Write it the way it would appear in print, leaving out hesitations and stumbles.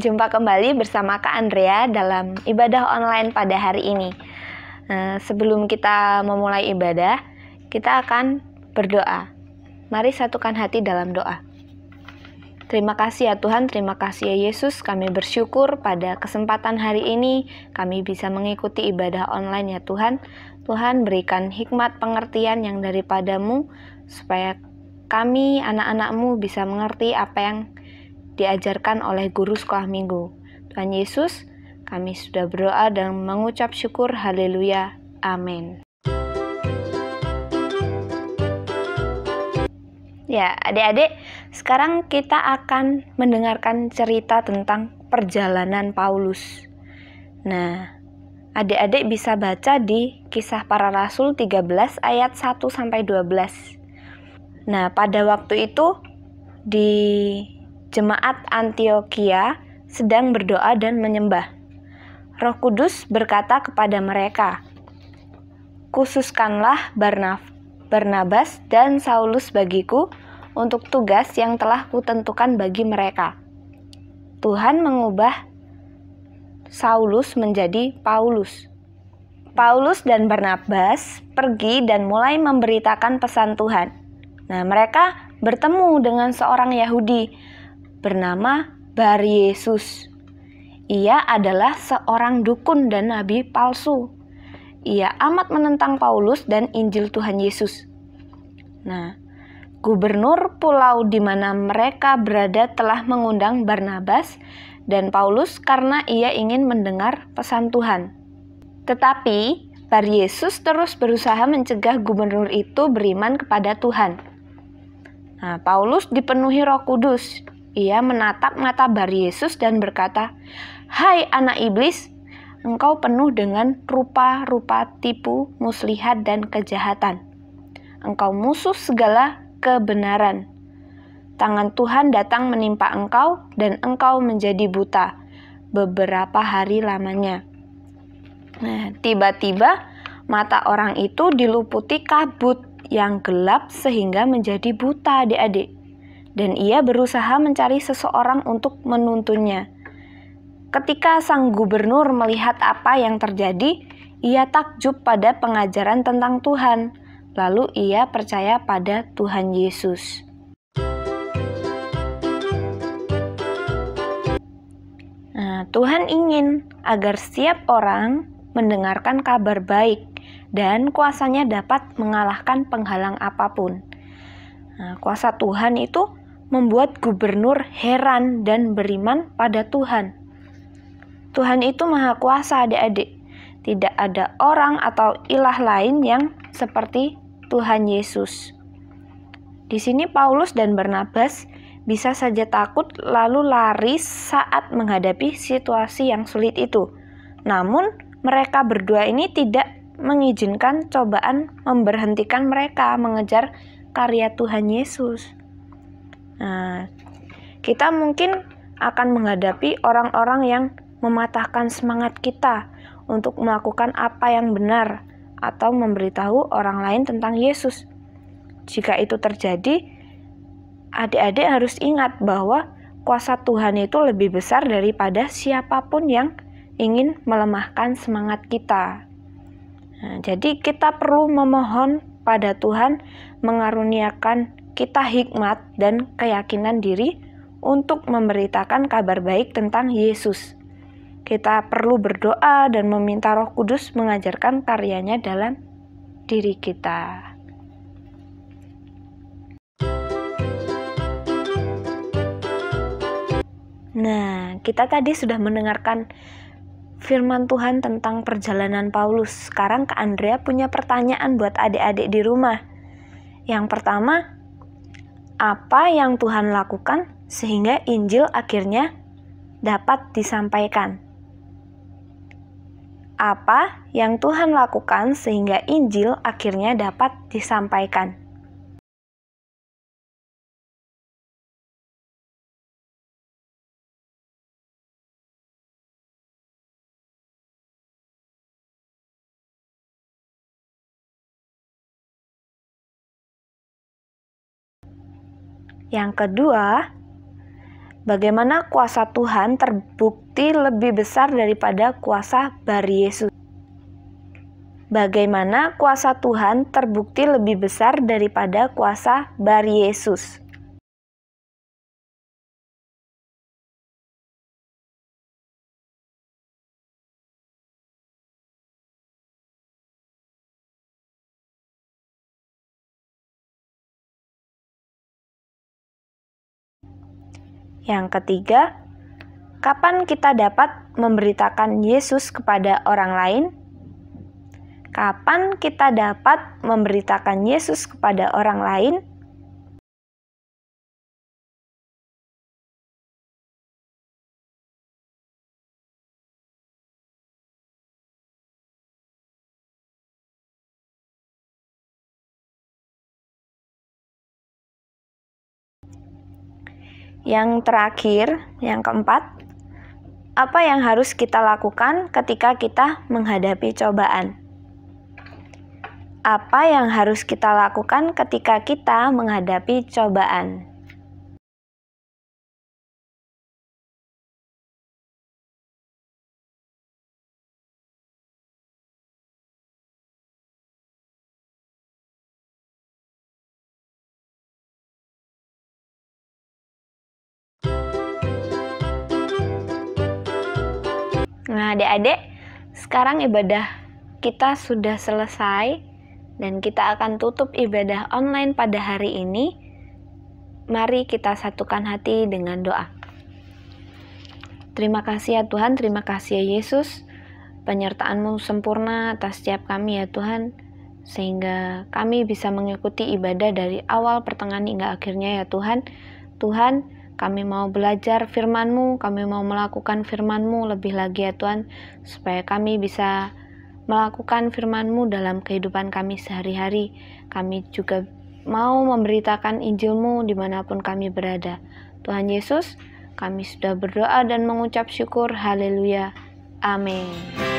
Jumpa kembali bersama Kak Andrea dalam ibadah online pada hari ini. Sebelum kita memulai ibadah, kita akan berdoa. Mari satukan hati dalam doa. Terima kasih ya Tuhan, terima kasih ya Yesus. Kami bersyukur pada kesempatan hari ini kami bisa mengikuti ibadah online ya Tuhan. Tuhan berikan hikmat pengertian yang daripada-Mu supaya kami anak-anak-Mu bisa mengerti apa yang diajarkan oleh guru sekolah minggu. Tuhan Yesus, kami sudah berdoa dan mengucap syukur. Haleluya. Amin. Ya, adik-adik, sekarang kita akan mendengarkan cerita tentang perjalanan Paulus. Nah, adik-adik bisa baca di Kisah Para Rasul 13 ayat 1-12. Nah, pada waktu itu di Jemaat Antiokhia sedang berdoa dan menyembah. Roh Kudus berkata kepada mereka, "Khususkanlah Barnabas dan Saulus bagiku untuk tugas yang telah kutentukan bagi mereka." Tuhan mengubah Saulus menjadi Paulus. Paulus dan Barnabas pergi dan mulai memberitakan pesan Tuhan. Nah, mereka bertemu dengan seorang Yahudi bernama Baryesus. Ia adalah seorang dukun dan nabi palsu. Ia amat menentang Paulus dan Injil Tuhan Yesus. Nah, gubernur pulau di mana mereka berada telah mengundang Barnabas dan Paulus karena ia ingin mendengar pesan Tuhan. Tetapi Baryesus terus berusaha mencegah gubernur itu beriman kepada Tuhan. Nah, Paulus dipenuhi Roh Kudus. Ia menatap mata Baryesus dan berkata, "Hai anak iblis, engkau penuh dengan rupa-rupa tipu, muslihat, dan kejahatan. Engkau musuh segala kebenaran. Tangan Tuhan datang menimpa engkau dan engkau menjadi buta beberapa hari lamanya." Nah, tiba-tiba mata orang itu diluputi kabut yang gelap sehingga menjadi buta, adik-adik. Dan ia berusaha mencari seseorang untuk menuntunnya. Ketika sang gubernur melihat apa yang terjadi, ia takjub pada pengajaran tentang Tuhan. Lalu ia percaya pada Tuhan Yesus. Nah, Tuhan ingin agar setiap orang mendengarkan kabar baik dan kuasanya dapat mengalahkan penghalang apapun. Nah, kuasa Tuhan itu membuat gubernur heran dan beriman pada Tuhan. Tuhan itu maha kuasa, adik-adik. Tidak ada orang atau ilah lain yang seperti Tuhan Yesus. Di sini Paulus dan Barnabas bisa saja takut lalu lari saat menghadapi situasi yang sulit itu. Namun mereka berdua ini tidak mengizinkan cobaan memberhentikan mereka mengejar karya Tuhan Yesus. Nah, kita mungkin akan menghadapi orang-orang yang mematahkan semangat kita untuk melakukan apa yang benar atau memberitahu orang lain tentang Yesus. Jika itu terjadi, adik-adik harus ingat bahwa kuasa Tuhan itu lebih besar daripada siapapun yang ingin melemahkan semangat kita. Nah, jadi kita perlu memohon pada Tuhan mengaruniakan kita hikmat dan keyakinan diri untuk memberitakan kabar baik tentang Yesus. Kita perlu berdoa dan meminta Roh Kudus mengajarkan karyanya dalam diri kita. Nah, kita tadi sudah mendengarkan firman Tuhan tentang perjalanan Paulus. Sekarang Kak Andrea punya pertanyaan buat adik-adik di rumah. Yang pertama, apa yang Tuhan lakukan sehingga Injil akhirnya dapat disampaikan? Apa yang Tuhan lakukan sehingga Injil akhirnya dapat disampaikan? Yang kedua, Bagaimana kuasa Tuhan terbukti lebih besar daripada kuasa Bar-Yesus? Bagaimana kuasa Tuhan terbukti lebih besar daripada kuasa Bar-Yesus? Yang ketiga, kapan kita dapat memberitakan Yesus kepada orang lain? Kapan kita dapat memberitakan Yesus kepada orang lain? Yang terakhir, yang keempat, apa yang harus kita lakukan ketika kita menghadapi cobaan? Apa yang harus kita lakukan ketika kita menghadapi cobaan? Nah, adik-adik, sekarang ibadah kita sudah selesai dan kita akan tutup ibadah online pada hari ini. Mari kita satukan hati dengan doa. Terima kasih ya Tuhan, terima kasih ya Yesus. Penyertaan-Mu sempurna atas setiap kami ya Tuhan, sehingga kami bisa mengikuti ibadah dari awal, pertengahan hingga akhirnya ya Tuhan. Tuhan, kami mau belajar firman-Mu, kami mau melakukan firman-Mu lebih lagi ya Tuhan, supaya kami bisa melakukan firman-Mu dalam kehidupan kami sehari-hari. Kami juga mau memberitakan Injil-Mu dimanapun kami berada. Tuhan Yesus, kami sudah berdoa dan mengucap syukur. Haleluya. Amin.